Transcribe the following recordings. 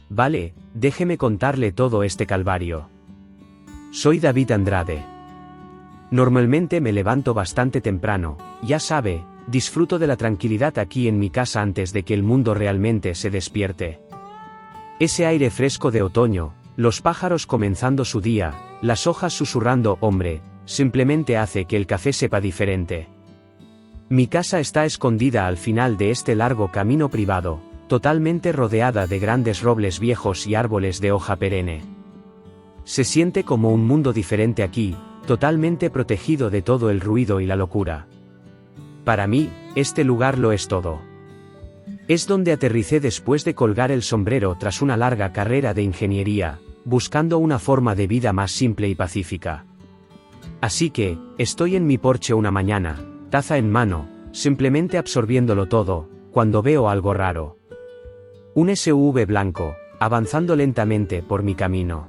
Vale, déjeme contarle todo este calvario. Soy David Andrade. Normalmente me levanto bastante temprano, ya sabe, disfruto de la tranquilidad aquí en mi casa antes de que el mundo realmente se despierte. Ese aire fresco de otoño, los pájaros comenzando su día, las hojas susurrando, hombre, simplemente hace que el café sepa diferente. Mi casa está escondida al final de este largo camino privado, totalmente rodeada de grandes robles viejos y árboles de hoja perenne. Se siente como un mundo diferente aquí, totalmente protegido de todo el ruido y la locura. Para mí, este lugar lo es todo. Es donde aterricé después de colgar el sombrero tras una larga carrera de ingeniería, buscando una forma de vida más simple y pacífica. Así que, estoy en mi porche una mañana, taza en mano, simplemente absorbiéndolo todo, cuando veo algo raro. Un SUV blanco, avanzando lentamente por mi camino.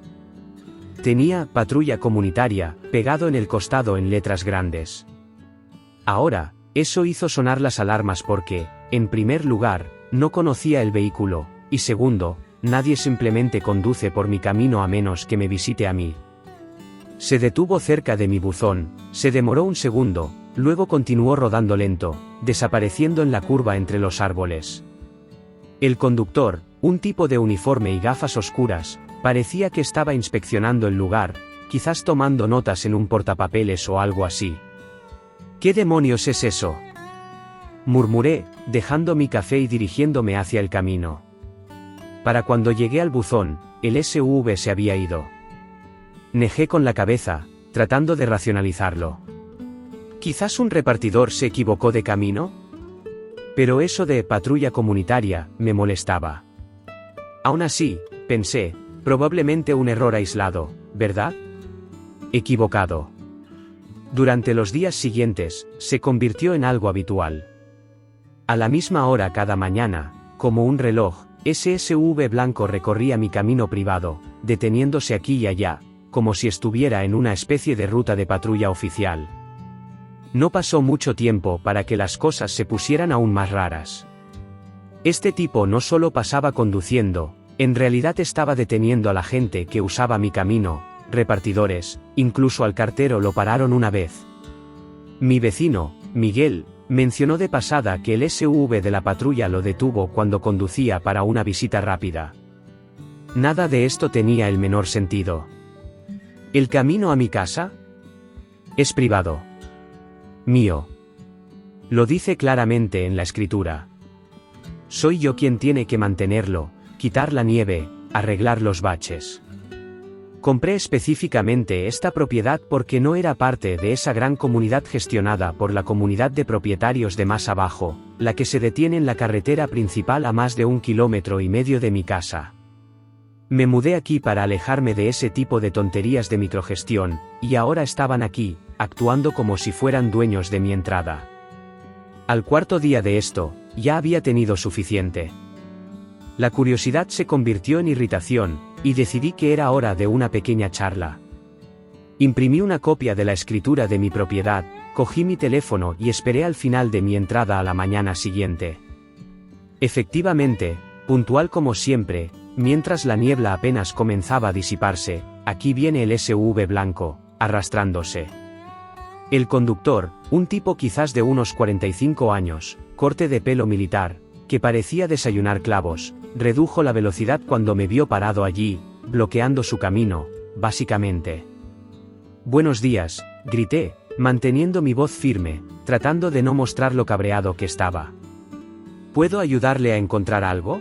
Tenía "Patrulla Comunitaria" pegado en el costado en letras grandes. Ahora, eso hizo sonar las alarmas porque, en primer lugar, no conocía el vehículo, y segundo, nadie simplemente conduce por mi camino a menos que me visite a mí. Se detuvo cerca de mi buzón, se demoró un segundo, luego continuó rodando lento, desapareciendo en la curva entre los árboles. El conductor, un tipo de uniforme y gafas oscuras, parecía que estaba inspeccionando el lugar, quizás tomando notas en un portapapeles o algo así. ¿Qué demonios es eso?, murmuré, dejando mi café y dirigiéndome hacia el camino. Para cuando llegué al buzón, el SUV se había ido. Negé con la cabeza, tratando de racionalizarlo. ¿Quizás un repartidor se equivocó de camino? Pero eso de "patrulla comunitaria" me molestaba. Aún así, pensé, probablemente un error aislado, ¿verdad? Equivocado. Durante los días siguientes, se convirtió en algo habitual. A la misma hora cada mañana, como un reloj, ese SUV blanco recorría mi camino privado, deteniéndose aquí y allá, como si estuviera en una especie de ruta de patrulla oficial. No pasó mucho tiempo para que las cosas se pusieran aún más raras. Este tipo no solo pasaba conduciendo, en realidad estaba deteniendo a la gente que usaba mi camino, repartidores, incluso al cartero lo pararon una vez. Mi vecino, Miguel, mencionó de pasada que el SUV de la patrulla lo detuvo cuando conducía para una visita rápida. Nada de esto tenía el menor sentido. ¿El camino a mi casa? Es privado. Mío. Lo dice claramente en la escritura. Soy yo quien tiene que mantenerlo, quitar la nieve, arreglar los baches. Compré específicamente esta propiedad porque no era parte de esa gran comunidad gestionada por la comunidad de propietarios de más abajo, la que se detiene en la carretera principal a más de 1,5 kilómetros de mi casa. Me mudé aquí para alejarme de ese tipo de tonterías de microgestión, y ahora estaban aquí, actuando como si fueran dueños de mi entrada. Al cuarto día de esto, ya había tenido suficiente. La curiosidad se convirtió en irritación, y decidí que era hora de una pequeña charla. Imprimí una copia de la escritura de mi propiedad, cogí mi teléfono y esperé al final de mi entrada a la mañana siguiente. Efectivamente, puntual como siempre, mientras la niebla apenas comenzaba a disiparse, aquí viene el SUV blanco, arrastrándose. El conductor, un tipo quizás de unos 45 años, corte de pelo militar, que parecía desayunar clavos, redujo la velocidad cuando me vio parado allí, bloqueando su camino, básicamente. «Buenos días», grité, manteniendo mi voz firme, tratando de no mostrar lo cabreado que estaba. «¿Puedo ayudarle a encontrar algo?».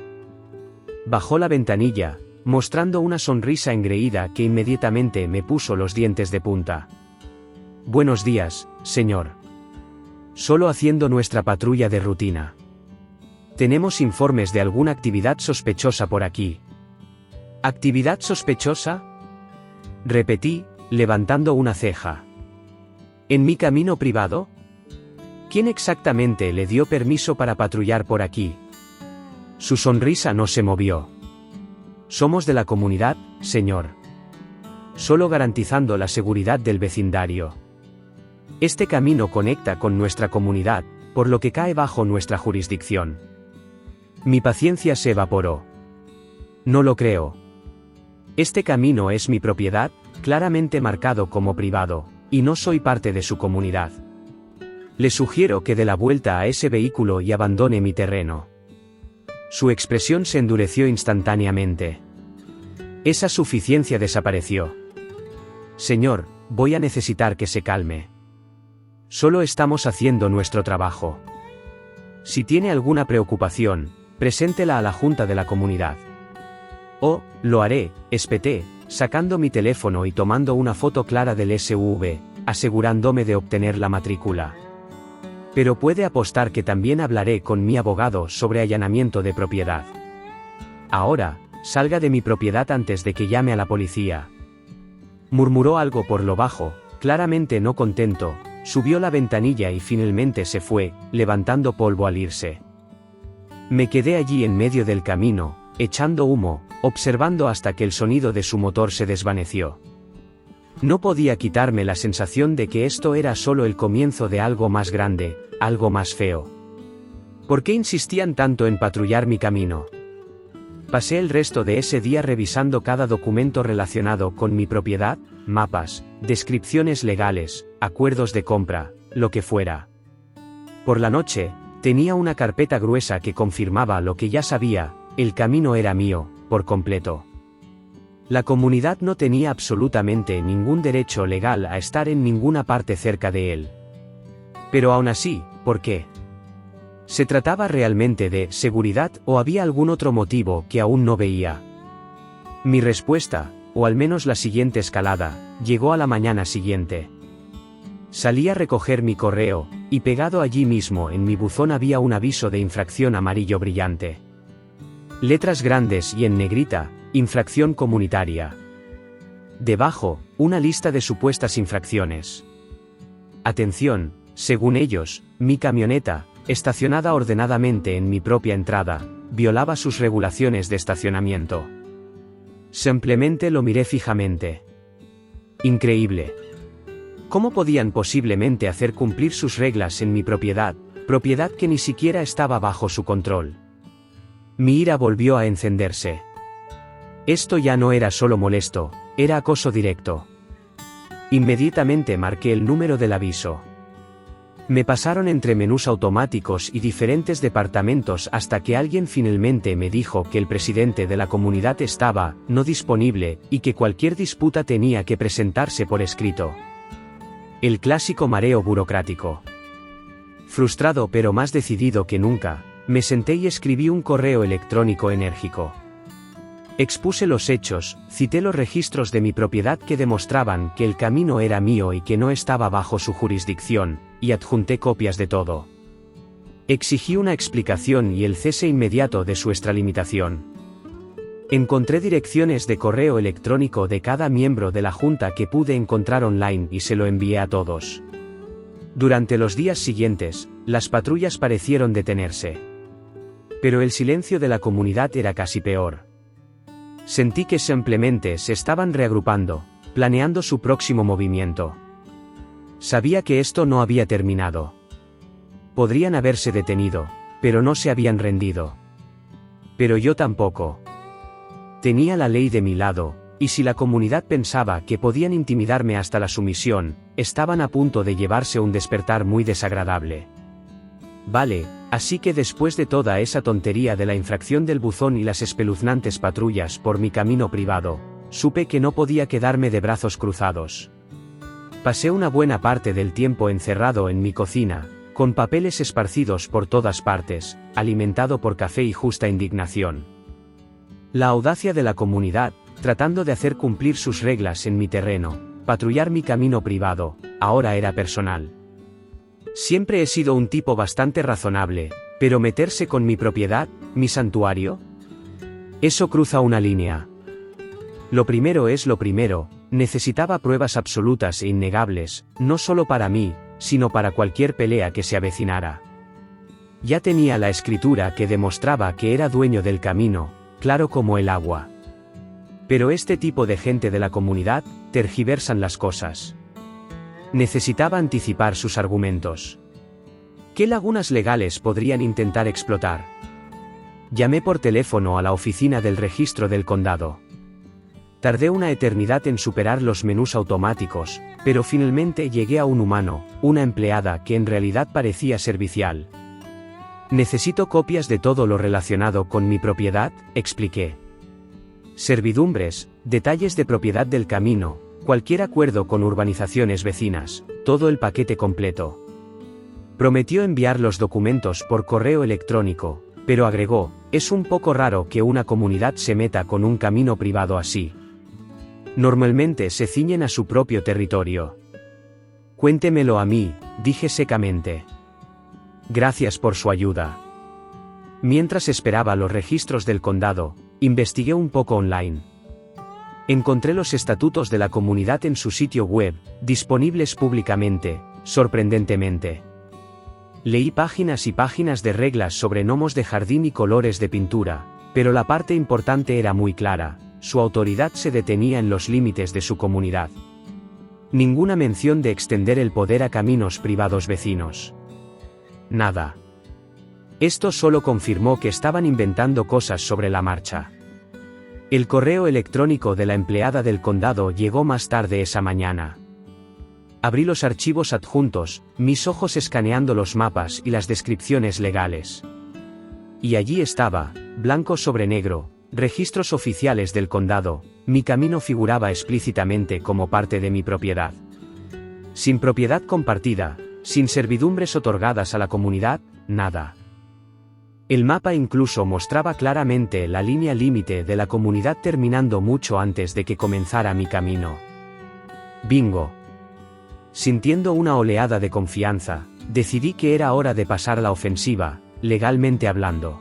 Bajó la ventanilla, mostrando una sonrisa engreída que inmediatamente me puso los dientes de punta. «Buenos días, señor. Solo haciendo nuestra patrulla de rutina. Tenemos informes de alguna actividad sospechosa por aquí». «¿Actividad sospechosa?», repetí, levantando una ceja. ¿En mi camino privado? ¿Quién exactamente le dio permiso para patrullar por aquí? Su sonrisa no se movió. «Somos de la comunidad, señor. Solo garantizando la seguridad del vecindario. Este camino conecta con nuestra comunidad, por lo que cae bajo nuestra jurisdicción». Mi paciencia se evaporó. No lo creo. Este camino es mi propiedad, claramente marcado como privado, y no soy parte de su comunidad. Le sugiero que dé la vuelta a ese vehículo y abandone mi terreno. Su expresión se endureció instantáneamente. Esa suficiencia desapareció. Señor, voy a necesitar que se calme. Solo estamos haciendo nuestro trabajo. Si tiene alguna preocupación, preséntela a la junta de la comunidad. Oh, lo haré, espeté, sacando mi teléfono y tomando una foto clara del SUV, asegurándome de obtener la matrícula. Pero puede apostar que también hablaré con mi abogado sobre allanamiento de propiedad. Ahora, salga de mi propiedad antes de que llame a la policía. Murmuró algo por lo bajo, claramente no contento, subió la ventanilla y finalmente se fue, levantando polvo al irse. Me quedé allí en medio del camino, echando humo, observando hasta que el sonido de su motor se desvaneció. No podía quitarme la sensación de que esto era solo el comienzo de algo más grande, algo más feo. ¿Por qué insistían tanto en patrullar mi camino? Pasé el resto de ese día revisando cada documento relacionado con mi propiedad, mapas, descripciones legales, acuerdos de compra, lo que fuera. Por la noche, tenía una carpeta gruesa que confirmaba lo que ya sabía: el camino era mío, por completo. La comunidad no tenía absolutamente ningún derecho legal a estar en ninguna parte cerca de él. Pero aún así, ¿por qué? ¿Se trataba realmente de seguridad o había algún otro motivo que aún no veía? Mi respuesta, o al menos la siguiente escalada, llegó a la mañana siguiente. Salí a recoger mi correo, y pegado allí mismo en mi buzón había un aviso de infracción amarillo brillante. Letras grandes y en negrita: infracción comunitaria. Debajo, una lista de supuestas infracciones. Atención, según ellos, mi camioneta, estacionada ordenadamente en mi propia entrada, violaba sus regulaciones de estacionamiento. Simplemente lo miré fijamente. Increíble. ¿Cómo podían posiblemente hacer cumplir sus reglas en mi propiedad que ni siquiera estaba bajo su control? Mi ira volvió a encenderse. Esto ya no era solo molesto, era acoso directo. Inmediatamente marqué el número del aviso. Me pasaron entre menús automáticos y diferentes departamentos hasta que alguien finalmente me dijo que el presidente de la comunidad estaba no disponible y que cualquier disputa tenía que presentarse por escrito. El clásico mareo burocrático. Frustrado pero más decidido que nunca, me senté y escribí un correo electrónico enérgico. Expuse los hechos, cité los registros de mi propiedad que demostraban que el camino era mío y que no estaba bajo su jurisdicción, y adjunté copias de todo. Exigí una explicación y el cese inmediato de su extralimitación. Encontré direcciones de correo electrónico de cada miembro de la junta que pude encontrar online y se lo envié a todos. Durante los días siguientes, las patrullas parecieron detenerse. Pero el silencio de la comunidad era casi peor. Sentí que simplemente se estaban reagrupando, planeando su próximo movimiento. Sabía que esto no había terminado. Podrían haberse detenido, pero no se habían rendido. Pero yo tampoco. Tenía la ley de mi lado, y si la comunidad pensaba que podían intimidarme hasta la sumisión, estaban a punto de llevarse un despertar muy desagradable. Vale, así que después de toda esa tontería de la infracción del buzón y las espeluznantes patrullas por mi camino privado, supe que no podía quedarme de brazos cruzados. Pasé una buena parte del tiempo encerrado en mi cocina, con papeles esparcidos por todas partes, alimentado por café y justa indignación. La audacia de la comunidad, tratando de hacer cumplir sus reglas en mi terreno, patrullar mi camino privado, ahora era personal. Siempre he sido un tipo bastante razonable, pero meterse con mi propiedad, mi santuario. Eso cruza una línea. Lo primero es lo primero, necesitaba pruebas absolutas e innegables, no solo para mí, sino para cualquier pelea que se avecinara. Ya tenía la escritura que demostraba que era dueño del camino, claro como el agua. Pero este tipo de gente de la comunidad, tergiversan las cosas. Necesitaba anticipar sus argumentos. ¿Qué lagunas legales podrían intentar explotar? Llamé por teléfono a la oficina del registro del condado. Tardé una eternidad en superar los menús automáticos, pero finalmente llegué a un humano, una empleada que en realidad parecía servicial. Necesito copias de todo lo relacionado con mi propiedad, expliqué. Servidumbres, detalles de propiedad del camino, cualquier acuerdo con urbanizaciones vecinas, todo el paquete completo. Prometió enviar los documentos por correo electrónico, pero agregó, es un poco raro que una comunidad se meta con un camino privado así. Normalmente se ciñen a su propio territorio. Cuéntemelo a mí, dije secamente. Gracias por su ayuda. Mientras esperaba los registros del condado, investigué un poco online. Encontré los estatutos de la comunidad en su sitio web, disponibles públicamente, sorprendentemente. Leí páginas y páginas de reglas sobre gnomos de jardín y colores de pintura, pero la parte importante era muy clara, su autoridad se detenía en los límites de su comunidad. Ninguna mención de extender el poder a caminos privados vecinos. Nada. Esto solo confirmó que estaban inventando cosas sobre la marcha. El correo electrónico de la empleada del condado llegó más tarde esa mañana. Abrí los archivos adjuntos, mis ojos escaneando los mapas y las descripciones legales. Y allí estaba, blanco sobre negro, registros oficiales del condado, mi camino figuraba explícitamente como parte de mi propiedad. Sin propiedad compartida, sin servidumbres otorgadas a la comunidad, nada. El mapa incluso mostraba claramente la línea límite de la comunidad terminando mucho antes de que comenzara mi camino. Bingo. Sintiendo una oleada de confianza, decidí que era hora de pasar a la ofensiva, legalmente hablando.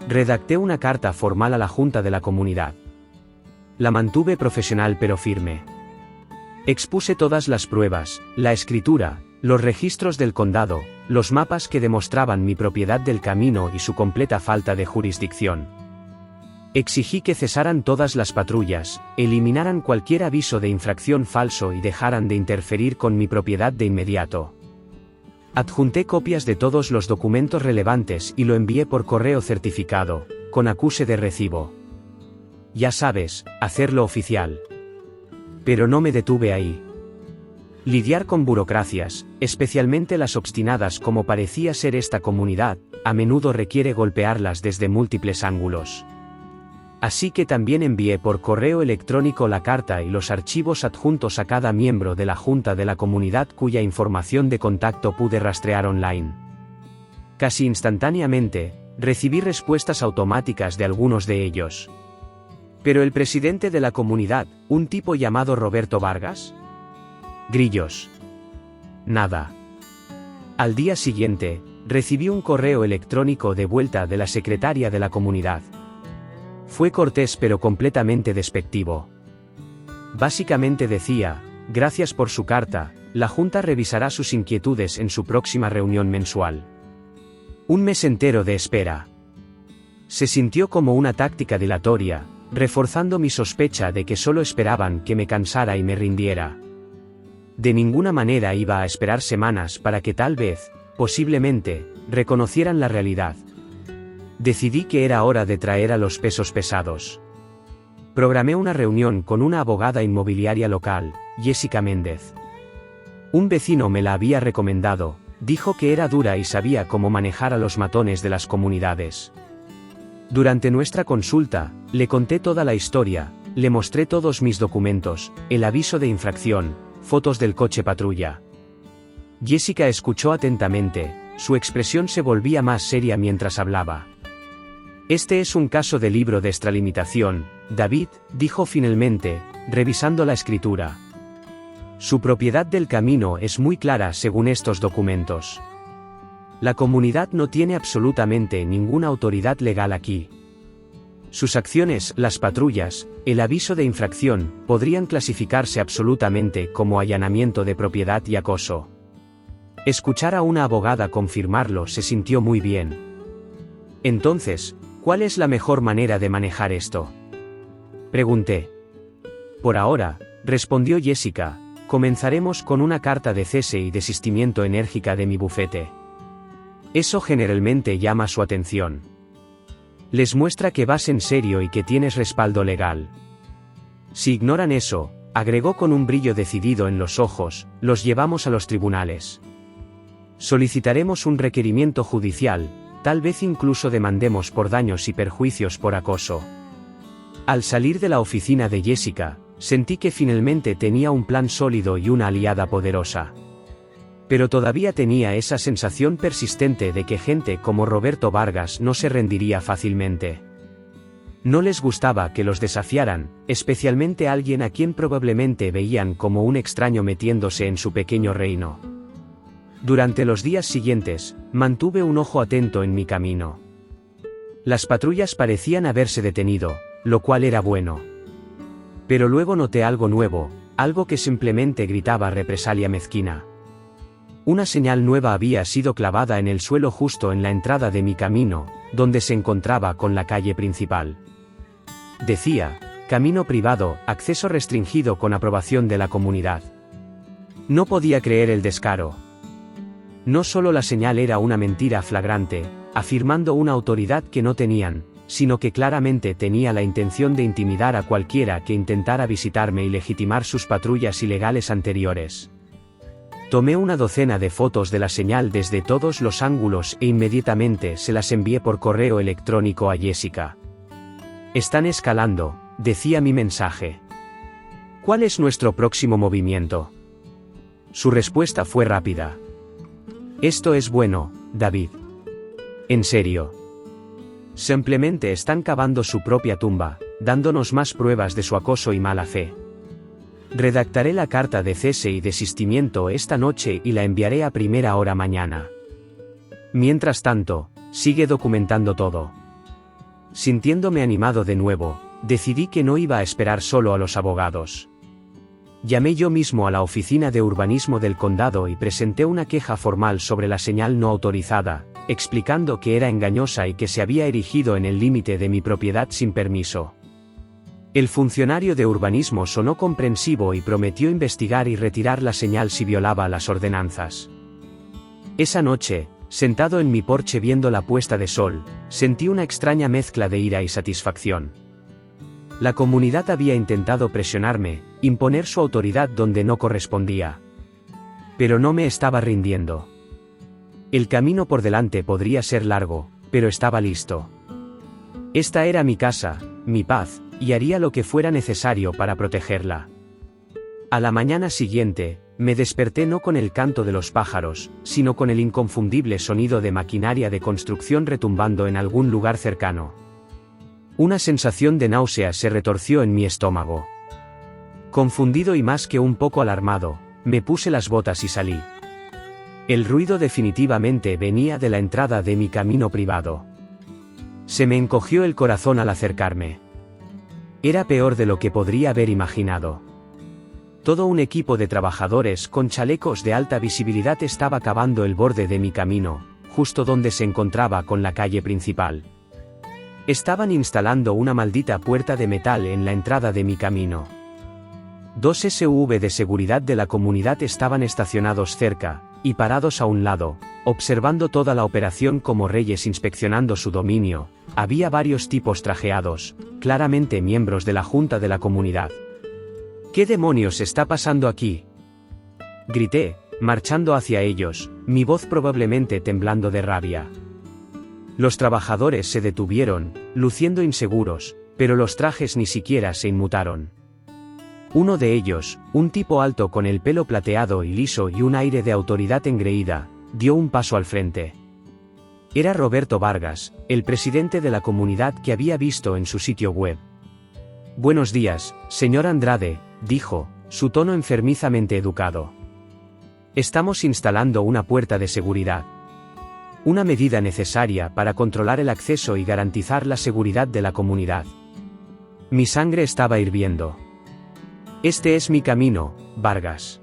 Redacté una carta formal a la junta de la comunidad. La mantuve profesional pero firme. Expuse todas las pruebas, la escritura, los registros del condado, los mapas que demostraban mi propiedad del camino y su completa falta de jurisdicción. Exigí que cesaran todas las patrullas, eliminaran cualquier aviso de infracción falso y dejaran de interferir con mi propiedad de inmediato. Adjunté copias de todos los documentos relevantes y lo envié por correo certificado, con acuse de recibo. Ya sabes, hacerlo oficial. Pero no me detuve ahí. Lidiar con burocracias, especialmente las obstinadas como parecía ser esta comunidad, a menudo requiere golpearlas desde múltiples ángulos. Así que también envié por correo electrónico la carta y los archivos adjuntos a cada miembro de la junta de la comunidad cuya información de contacto pude rastrear online. Casi instantáneamente, recibí respuestas automáticas de algunos de ellos. ¿Pero el presidente de la comunidad, un tipo llamado Roberto Vargas? Grillos. Nada. Al día siguiente, recibí un correo electrónico de vuelta de la secretaria de la comunidad. Fue cortés pero completamente despectivo. Básicamente decía, gracias por su carta, la junta revisará sus inquietudes en su próxima reunión mensual. Un mes entero de espera. Se sintió como una táctica dilatoria, reforzando mi sospecha de que solo esperaban que me cansara y me rindiera. De ninguna manera iba a esperar semanas para que tal vez, posiblemente, reconocieran la realidad. Decidí que era hora de traer a los pesos pesados. Programé una reunión con una abogada inmobiliaria local, Jessica Méndez. Un vecino me la había recomendado, dijo que era dura y sabía cómo manejar a los matones de las comunidades. Durante nuestra consulta, le conté toda la historia, le mostré todos mis documentos, el aviso de infracción, fotos del coche patrulla. Jessica escuchó atentamente, su expresión se volvía más seria mientras hablaba. Este es un caso de libro de extralimitación, David, dijo finalmente, revisando la escritura. Su propiedad del camino es muy clara según estos documentos. La comunidad no tiene absolutamente ninguna autoridad legal aquí. Sus acciones, las patrullas, el aviso de infracción, podrían clasificarse absolutamente como allanamiento de propiedad y acoso. Escuchar a una abogada confirmarlo se sintió muy bien. Entonces, ¿cuál es la mejor manera de manejar esto? Pregunté. Por ahora, respondió Jessica, comenzaremos con una carta de cese y desistimiento enérgica de mi bufete. Eso generalmente llama su atención. Les muestra que vas en serio y que tienes respaldo legal. Si ignoran eso, agregó con un brillo decidido en los ojos, los llevamos a los tribunales. Solicitaremos un requerimiento judicial, tal vez incluso demandemos por daños y perjuicios por acoso. Al salir de la oficina de Jessica, sentí que finalmente tenía un plan sólido y una aliada poderosa. Pero todavía tenía esa sensación persistente de que gente como Roberto Vargas no se rendiría fácilmente. No les gustaba que los desafiaran, especialmente alguien a quien probablemente veían como un extraño metiéndose en su pequeño reino. Durante los días siguientes, mantuve un ojo atento en mi camino. Las patrullas parecían haberse detenido, lo cual era bueno. Pero luego noté algo nuevo, algo que simplemente gritaba represalia mezquina. Una señal nueva había sido clavada en el suelo justo en la entrada de mi camino, donde se encontraba con la calle principal. Decía, camino privado, acceso restringido con aprobación de la comunidad. No podía creer el descaro. No solo la señal era una mentira flagrante, afirmando una autoridad que no tenían, sino que claramente tenía la intención de intimidar a cualquiera que intentara visitarme y legitimar sus patrullas ilegales anteriores. Tomé una docena de fotos de la señal desde todos los ángulos e inmediatamente se las envié por correo electrónico a Jessica. Están escalando, decía mi mensaje. ¿Cuál es nuestro próximo movimiento? Su respuesta fue rápida. Esto es bueno, David. En serio. Simplemente están cavando su propia tumba, dándonos más pruebas de su acoso y mala fe. Redactaré la carta de cese y desistimiento esta noche y la enviaré a primera hora mañana. Mientras tanto, sigue documentando todo. Sintiéndome animado de nuevo, decidí que no iba a esperar solo a los abogados. Llamé yo mismo a la oficina de urbanismo del condado y presenté una queja formal sobre la señal no autorizada, explicando que era engañosa y que se había erigido en el límite de mi propiedad sin permiso. El funcionario de urbanismo sonó comprensivo y prometió investigar y retirar la señal si violaba las ordenanzas. Esa noche, sentado en mi porche viendo la puesta de sol, sentí una extraña mezcla de ira y satisfacción. La comunidad había intentado presionarme, imponer su autoridad donde no correspondía. Pero no me estaba rindiendo. El camino por delante podría ser largo, pero estaba listo. Esta era mi casa, mi paz, y haría lo que fuera necesario para protegerla. A la mañana siguiente, me desperté no con el canto de los pájaros, sino con el inconfundible sonido de maquinaria de construcción retumbando en algún lugar cercano. Una sensación de náusea se retorció en mi estómago. Confundido y más que un poco alarmado, me puse las botas y salí. El ruido definitivamente venía de la entrada de mi camino privado. Se me encogió el corazón al acercarme. Era peor de lo que podría haber imaginado. Todo un equipo de trabajadores con chalecos de alta visibilidad estaba cavando el borde de mi camino, justo donde se encontraba con la calle principal. Estaban instalando una maldita puerta de metal en la entrada de mi camino. 2 SUV de seguridad de la comunidad estaban estacionados cerca, y parados a un lado, observando toda la operación como reyes inspeccionando su dominio. Había varios tipos trajeados, claramente miembros de la junta de la comunidad. ¿Qué demonios está pasando aquí?, grité, marchando hacia ellos, mi voz probablemente temblando de rabia. Los trabajadores se detuvieron, luciendo inseguros, pero los trajes ni siquiera se inmutaron. Uno de ellos, un tipo alto con el pelo plateado y liso y un aire de autoridad engreída, dio un paso al frente. Era Roberto Vargas, el presidente de la comunidad que había visto en su sitio web. Buenos días, señor Andrade, dijo, su tono enfermizamente educado. Estamos instalando una puerta de seguridad. Una medida necesaria para controlar el acceso y garantizar la seguridad de la comunidad. Mi sangre estaba hirviendo. Este es mi camino, Vargas.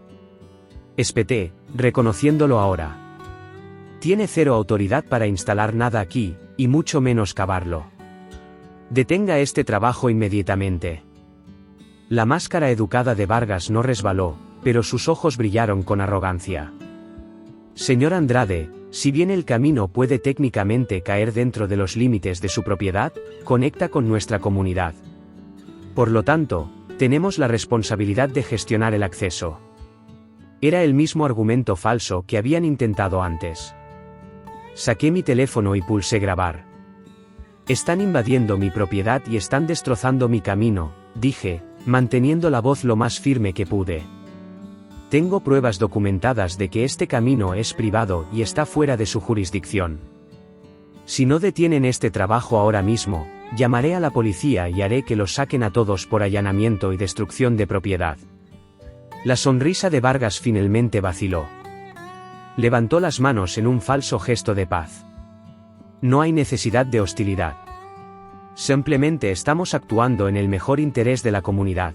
Espeté, reconociéndolo ahora. Tiene cero autoridad para instalar nada aquí, y mucho menos cavarlo. Detenga este trabajo inmediatamente. La máscara educada de Vargas no resbaló, pero sus ojos brillaron con arrogancia. Señor Andrade, Si bien el camino puede técnicamente caer dentro de los límites de su propiedad, conecta con nuestra comunidad. Por lo tanto, tenemos la responsabilidad de gestionar el acceso. Era el mismo argumento falso que habían intentado antes. Saqué mi teléfono y pulsé grabar. Están invadiendo mi propiedad y están destrozando mi camino, dije, manteniendo la voz lo más firme que pude. Tengo pruebas documentadas de que este camino es privado y está fuera de su jurisdicción. Si no detienen este trabajo ahora mismo, llamaré a la policía y haré que los saquen a todos por allanamiento y destrucción de propiedad. La sonrisa de Vargas finalmente vaciló. Levantó las manos en un falso gesto de paz. No hay necesidad de hostilidad. Simplemente estamos actuando en el mejor interés de la comunidad.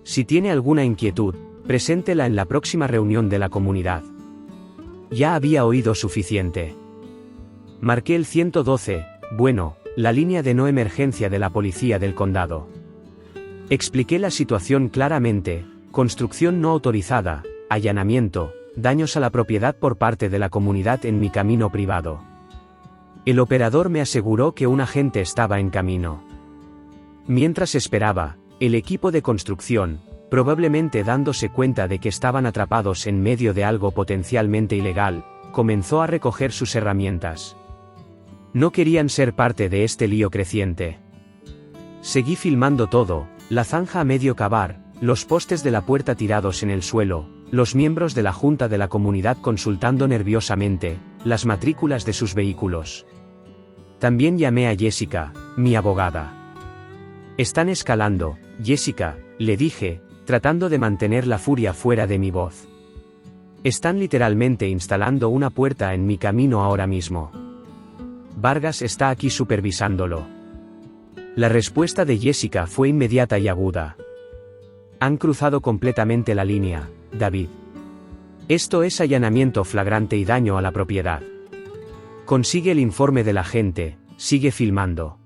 Si tiene alguna inquietud, preséntela en la próxima reunión de la comunidad. Ya había oído suficiente. Marqué el 112, bueno, la línea de no emergencia de la policía del condado. Expliqué la situación claramente: construcción no autorizada, allanamiento, daños a la propiedad por parte de la comunidad en mi camino privado. El operador me aseguró que un agente estaba en camino. Mientras esperaba, el equipo de construcción, probablemente dándose cuenta de que estaban atrapados en medio de algo potencialmente ilegal, comenzó a recoger sus herramientas. No querían ser parte de este lío creciente. Seguí filmando todo: la zanja a medio cavar, los postes de la puerta tirados en el suelo, los miembros de la junta de la comunidad consultando nerviosamente las matrículas de sus vehículos. También llamé a Jessica, mi abogada. Están escalando, Jessica, le dije, tratando de mantener la furia fuera de mi voz. Están literalmente instalando una puerta en mi camino ahora mismo. Vargas está aquí supervisándolo. La respuesta de Jessica fue inmediata y aguda. Han cruzado completamente la línea, David. Esto es allanamiento flagrante y daño a la propiedad. Consigue el informe del agente, sigue filmando.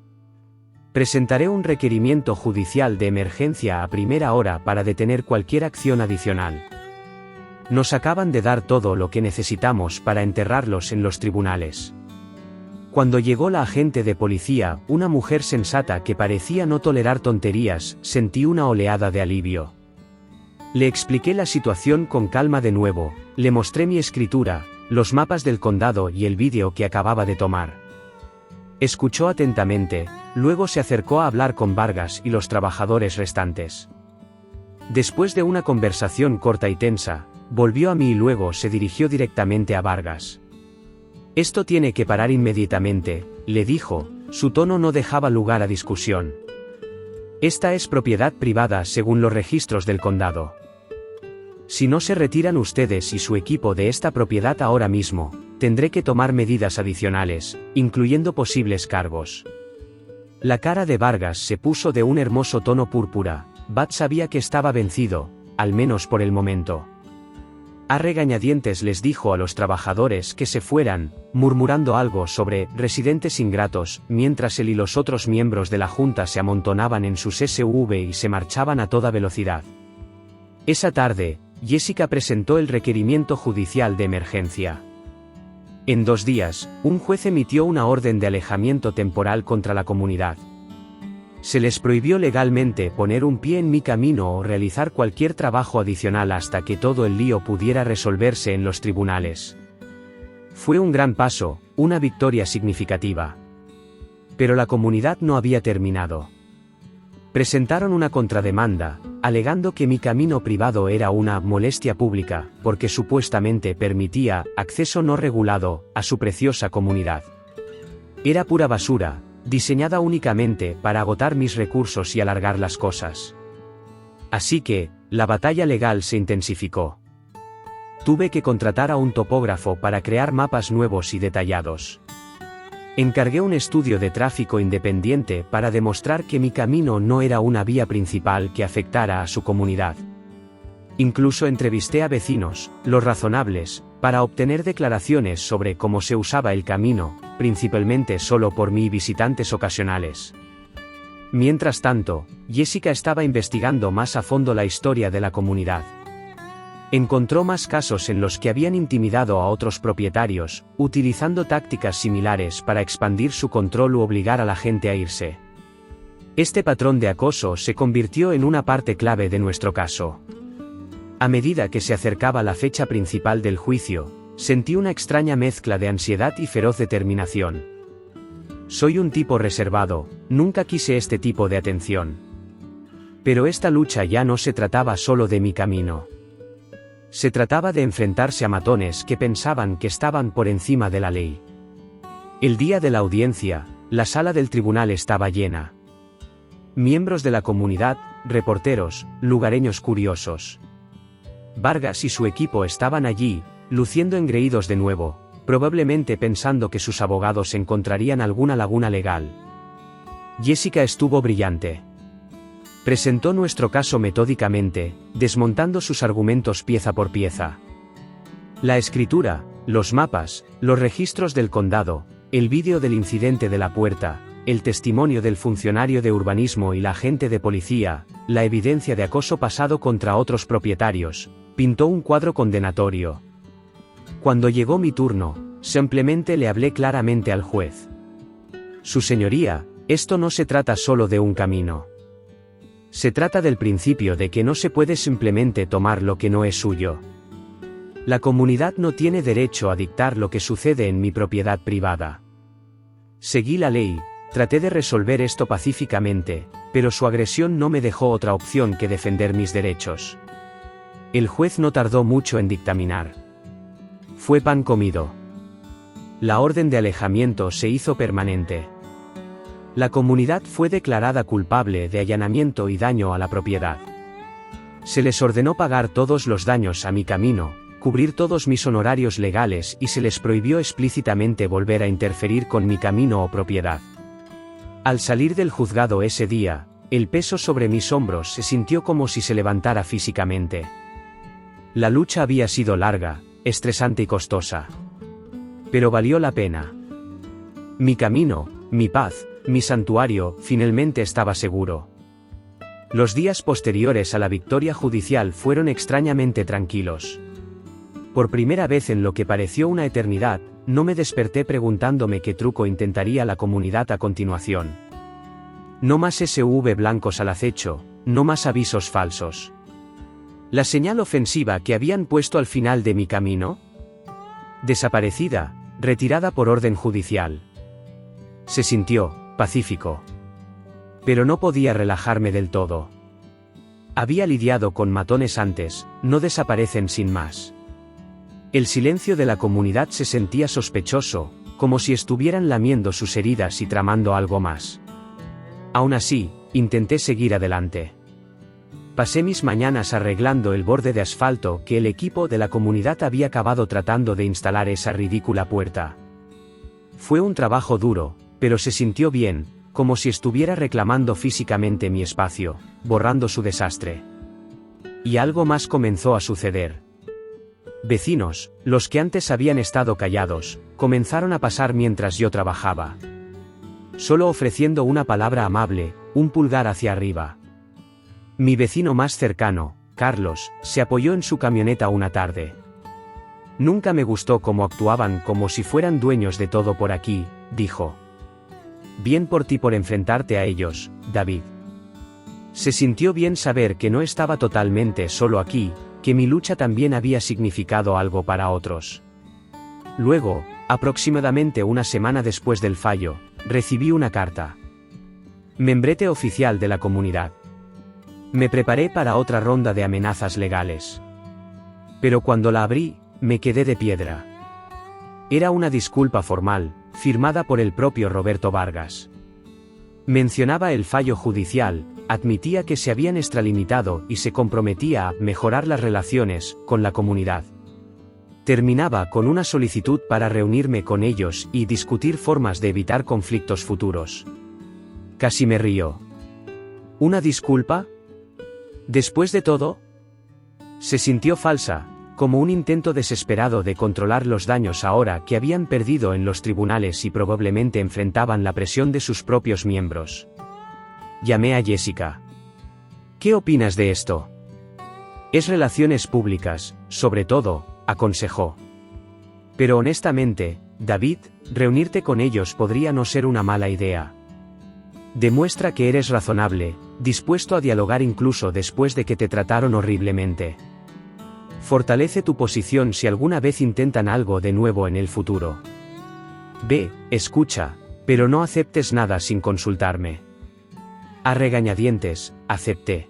Presentaré un requerimiento judicial de emergencia a primera hora para detener cualquier acción adicional. Nos acaban de dar todo lo que necesitamos para enterrarlos en los tribunales. Cuando llegó la agente de policía, una mujer sensata que parecía no tolerar tonterías, sentí una oleada de alivio. Le expliqué la situación con calma de nuevo, le mostré mi escritura, los mapas del condado y el vídeo que acababa de tomar. Escuchó atentamente, luego se acercó a hablar con Vargas y los trabajadores restantes. Después de una conversación corta y tensa, volvió a mí y luego se dirigió directamente a Vargas. Esto tiene que parar inmediatamente, le dijo, su tono no dejaba lugar a discusión. Esta es propiedad privada según los registros del condado. Si no se retiran ustedes y su equipo de esta propiedad ahora mismo, tendré que tomar medidas adicionales, incluyendo posibles cargos. La cara de Vargas se puso de un hermoso tono púrpura. Bat sabía que estaba vencido, al menos por el momento. A regañadientes les dijo a los trabajadores que se fueran, murmurando algo sobre residentes ingratos, mientras él y los otros miembros de la junta se amontonaban en sus SUV y se marchaban a toda velocidad. Esa tarde, Jessica presentó el requerimiento judicial de emergencia. En 2 días, un juez emitió una orden de alejamiento temporal contra la comunidad. Se les prohibió legalmente poner un pie en mi camino o realizar cualquier trabajo adicional hasta que todo el lío pudiera resolverse en los tribunales. Fue un gran paso, una victoria significativa. Pero la comunidad no había terminado. Presentaron una contrademanda, alegando que mi camino privado era una molestia pública, porque supuestamente permitía acceso no regulado a su preciosa comunidad. Era pura basura, diseñada únicamente para agotar mis recursos y alargar las cosas. Así que, la batalla legal se intensificó. Tuve que contratar a un topógrafo para crear mapas nuevos y detallados. Encargué un estudio de tráfico independiente para demostrar que mi camino no era una vía principal que afectara a su comunidad. Incluso entrevisté a vecinos, los razonables, para obtener declaraciones sobre cómo se usaba el camino, principalmente solo por mí y visitantes ocasionales. Mientras tanto, Jessica estaba investigando más a fondo la historia de la comunidad. Encontró más casos en los que habían intimidado a otros propietarios, utilizando tácticas similares para expandir su control u obligar a la gente a irse. Este patrón de acoso se convirtió en una parte clave de nuestro caso. A medida que se acercaba la fecha principal del juicio, sentí una extraña mezcla de ansiedad y feroz determinación. Soy un tipo reservado, nunca quise este tipo de atención. Pero esta lucha ya no se trataba solo de mi camino. Se trataba de enfrentarse a matones que pensaban que estaban por encima de la ley. El día de la audiencia, la sala del tribunal estaba llena. Miembros de la comunidad, reporteros, lugareños curiosos. Vargas y su equipo estaban allí, luciendo engreídos de nuevo, probablemente pensando que sus abogados encontrarían alguna laguna legal. Jessica estuvo brillante. Presentó nuestro caso metódicamente, desmontando sus argumentos pieza por pieza. La escritura, los mapas, los registros del condado, el vídeo del incidente de la puerta, el testimonio del funcionario de urbanismo y la agente de policía, la evidencia de acoso pasado contra otros propietarios, pintó un cuadro condenatorio. Cuando llegó mi turno, simplemente le hablé claramente al juez. Su señoría, esto no se trata solo de un camino. Se trata del principio de que no se puede simplemente tomar lo que no es suyo. La comunidad no tiene derecho a dictar lo que sucede en mi propiedad privada. Seguí la ley, traté de resolver esto pacíficamente, pero su agresión no me dejó otra opción que defender mis derechos. El juez no tardó mucho en dictaminar. Fue pan comido. La orden de alejamiento se hizo permanente. La comunidad fue declarada culpable de allanamiento y daño a la propiedad. Se les ordenó pagar todos los daños a mi camino, cubrir todos mis honorarios legales y se les prohibió explícitamente volver a interferir con mi camino o propiedad. Al salir del juzgado ese día, el peso sobre mis hombros se sintió como si se levantara físicamente. La lucha había sido larga, estresante y costosa. Pero valió la pena. Mi camino, mi paz, mi santuario, finalmente estaba seguro. Los días posteriores a la victoria judicial fueron extrañamente tranquilos. Por primera vez en lo que pareció una eternidad, no me desperté preguntándome qué truco intentaría la comunidad a continuación. No más SUV blancos al acecho, no más avisos falsos. La señal ofensiva que habían puesto al final de mi camino. Desaparecida, retirada por orden judicial. Se sintió pacífico. Pero no podía relajarme del todo. Había lidiado con matones antes, no desaparecen sin más. El silencio de la comunidad se sentía sospechoso, como si estuvieran lamiendo sus heridas y tramando algo más. Aún así, intenté seguir adelante. Pasé mis mañanas arreglando el borde de asfalto que el equipo de la comunidad había acabado tratando de instalar esa ridícula puerta. Fue un trabajo duro, pero se sintió bien, como si estuviera reclamando físicamente mi espacio, borrando su desastre. Y algo más comenzó a suceder. Vecinos, los que antes habían estado callados, comenzaron a pasar mientras yo trabajaba. Solo ofreciendo una palabra amable, un pulgar hacia arriba. Mi vecino más cercano, Carlos, se apoyó en su camioneta una tarde. Nunca me gustó cómo actuaban como si fueran dueños de todo por aquí, dijo. Bien por ti por enfrentarte a ellos, David. Se sintió bien saber que no estaba totalmente solo aquí, que mi lucha también había significado algo para otros. Luego, aproximadamente una semana después del fallo, recibí una carta. Membrete oficial de la comunidad. Me preparé para otra ronda de amenazas legales. Pero cuando la abrí, me quedé de piedra. Era una disculpa formal, firmada por el propio Roberto Vargas. Mencionaba el fallo judicial, admitía que se habían extralimitado y se comprometía a mejorar las relaciones con la comunidad. Terminaba con una solicitud para reunirme con ellos y discutir formas de evitar conflictos futuros. Casi me río. ¿Una disculpa? Después de todo, se sintió falsa, como un intento desesperado de controlar los daños ahora que habían perdido en los tribunales y probablemente enfrentaban la presión de sus propios miembros. Llamé a Jessica. ¿Qué opinas de esto? Es relaciones públicas, sobre todo, aconsejó. Pero honestamente, David, reunirte con ellos podría no ser una mala idea. Demuestra que eres razonable, dispuesto a dialogar incluso después de que te trataron horriblemente. Fortalece tu posición si alguna vez intentan algo de nuevo en el futuro. Ve, escucha, pero no aceptes nada sin consultarme. A regañadientes, acepté.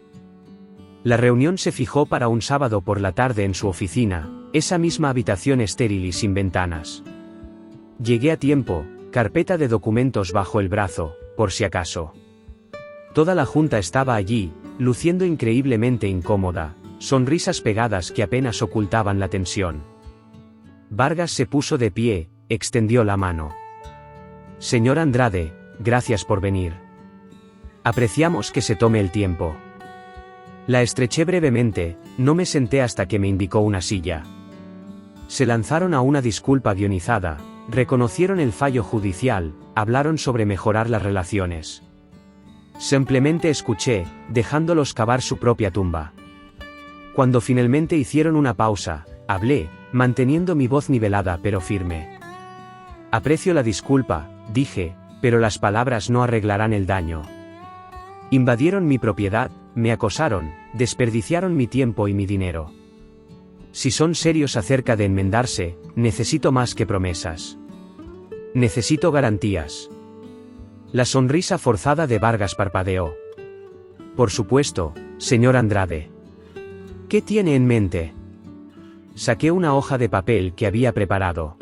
La reunión se fijó para un sábado por la tarde en su oficina, esa misma habitación estéril y sin ventanas. Llegué a tiempo, carpeta de documentos bajo el brazo, por si acaso. Toda la junta estaba allí, luciendo increíblemente incómoda, sonrisas pegadas que apenas ocultaban la tensión. Vargas se puso de pie, extendió la mano. Señor Andrade, gracias por venir. Apreciamos que se tome el tiempo. La estreché brevemente, no me senté hasta que me indicó una silla. Se lanzaron a una disculpa guionizada, reconocieron el fallo judicial, hablaron sobre mejorar las relaciones. Simplemente escuché, dejándolos cavar su propia tumba. Cuando finalmente hicieron una pausa, hablé, manteniendo mi voz nivelada pero firme. Aprecio la disculpa, dije, pero las palabras no arreglarán el daño. Invadieron mi propiedad, me acosaron, desperdiciaron mi tiempo y mi dinero. Si son serios acerca de enmendarse, necesito más que promesas. Necesito garantías. La sonrisa forzada de Vargas parpadeó. Por supuesto, señor Andrade. ¿Qué tiene en mente? Saqué una hoja de papel que había preparado.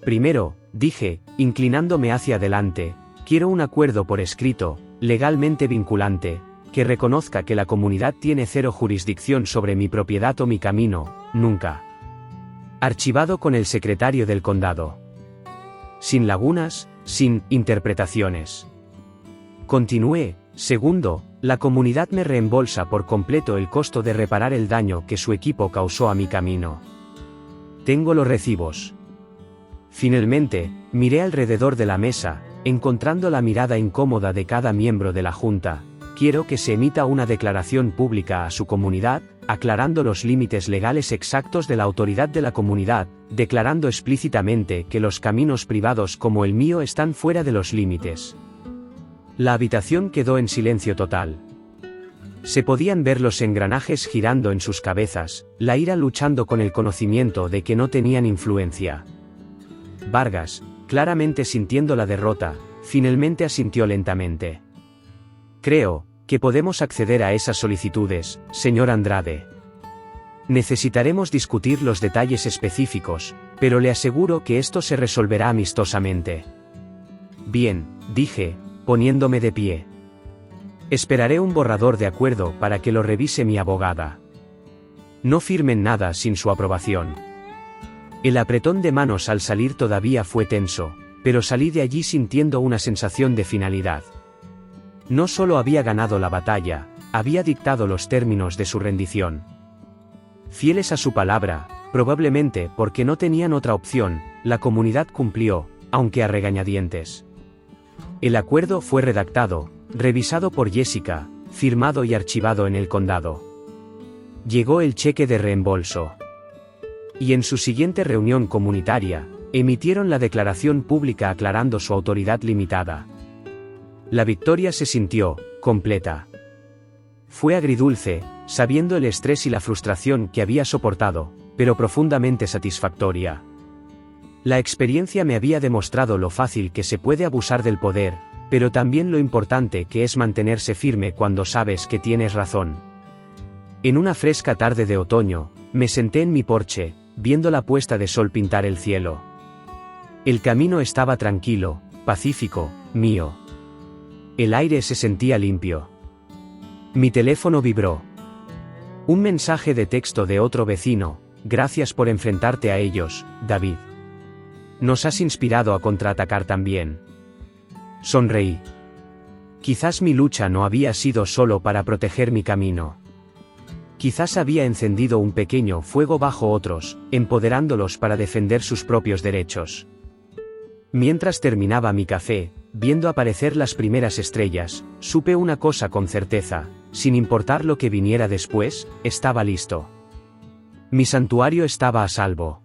Primero, dije, inclinándome hacia adelante, quiero un acuerdo por escrito, legalmente vinculante, que reconozca que la comunidad tiene cero jurisdicción sobre mi propiedad o mi camino, nunca. Archivado con el secretario del condado. Sin lagunas, sin interpretaciones. Continué, segundo, la comunidad me reembolsa por completo el costo de reparar el daño que su equipo causó a mi camino. Tengo los recibos. Finalmente, miré alrededor de la mesa, encontrando la mirada incómoda de cada miembro de la junta. Quiero que se emita una declaración pública a su comunidad, aclarando los límites legales exactos de la autoridad de la comunidad, declarando explícitamente que los caminos privados como el mío están fuera de los límites. La habitación quedó en silencio total. Se podían ver los engranajes girando en sus cabezas, la ira luchando con el conocimiento de que no tenían influencia. Vargas, claramente sintiendo la derrota, finalmente asintió lentamente. Creo que podemos acceder a esas solicitudes, señor Andrade. Necesitaremos discutir los detalles específicos, pero le aseguro que esto se resolverá amistosamente. Bien, dije, poniéndome de pie. Esperaré un borrador de acuerdo para que lo revise mi abogada. No firmen nada sin su aprobación. El apretón de manos al salir todavía fue tenso, pero salí de allí sintiendo una sensación de finalidad. No solo había ganado la batalla, había dictado los términos de su rendición. Fieles a su palabra, probablemente porque no tenían otra opción, la comunidad cumplió, aunque a regañadientes. El acuerdo fue redactado, revisado por Jessica, firmado y archivado en el condado. Llegó el cheque de reembolso. Y en su siguiente reunión comunitaria, emitieron la declaración pública aclarando su autoridad limitada. La victoria se sintió completa. Fue agridulce, sabiendo el estrés y la frustración que había soportado, pero profundamente satisfactoria. La experiencia me había demostrado lo fácil que se puede abusar del poder, pero también lo importante que es mantenerse firme cuando sabes que tienes razón. En una fresca tarde de otoño, me senté en mi porche, viendo la puesta de sol pintar el cielo. El camino estaba tranquilo, pacífico, mío. El aire se sentía limpio. Mi teléfono vibró. Un mensaje de texto de otro vecino: gracias por enfrentarte a ellos, David. Nos has inspirado a contraatacar también. Sonreí. Quizás mi lucha no había sido solo para proteger mi camino. Quizás había encendido un pequeño fuego bajo otros, empoderándolos para defender sus propios derechos. Mientras terminaba mi café, viendo aparecer las primeras estrellas, supe una cosa con certeza: sin importar lo que viniera después, estaba listo. Mi santuario estaba a salvo.